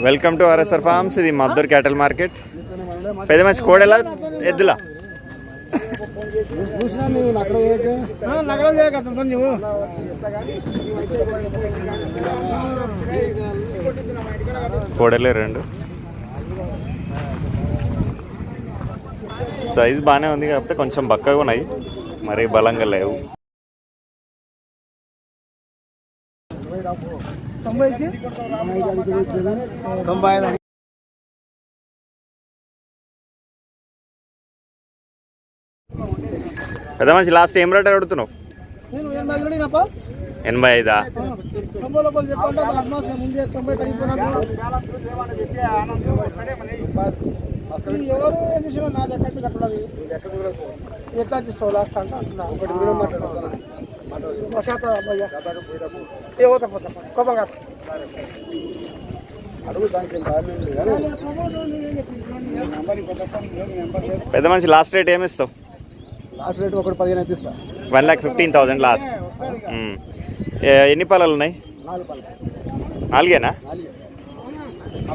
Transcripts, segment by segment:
Welcome to RSR forms. ఇది Maddur క్యాటల్ market. పెద్ద మంచి కోడెలా ఎద్దులా? కోడలే రెండు. సైజ్ బాగానే ఉంది, కాకపోతే కొంచెం బక్కగా ఉన్నాయి, మరీ బలంగా లేవు. పెద్ద మనిషి లాస్ట్ ఏం రేట్ అడుగుతున్నావు? 85. పెద్ద మనిషి లాస్ట్ రేట్ ఏమి ఇస్తావు? లాస్ట్ రేట్ 15 అయితే ఇస్తా. 1,15,000 లాస్ట్. ఎన్ని పళ్ళలు ఉన్నాయి? 4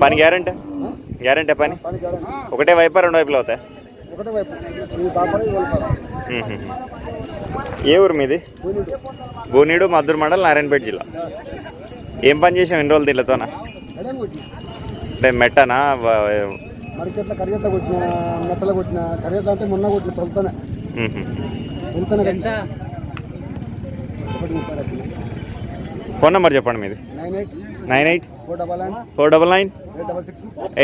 పని గ్యారంటీ? గ్యారంటీ పని ఒకటే వైపా రెండు వైపులు అవుతాయి? ఏ ఊరు మీది? గోనీడు, మద్దూరు మండల్, నారాయణపేట జిల్లా. ఏం పని చేసాం ఎన్ని రోజులు దీనితోనా? అంటే మెట్టనా? ఫోన్ నెంబర్ చెప్పండి మీది. 98 499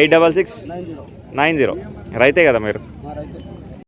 866 90. రైతే కదా మీరు?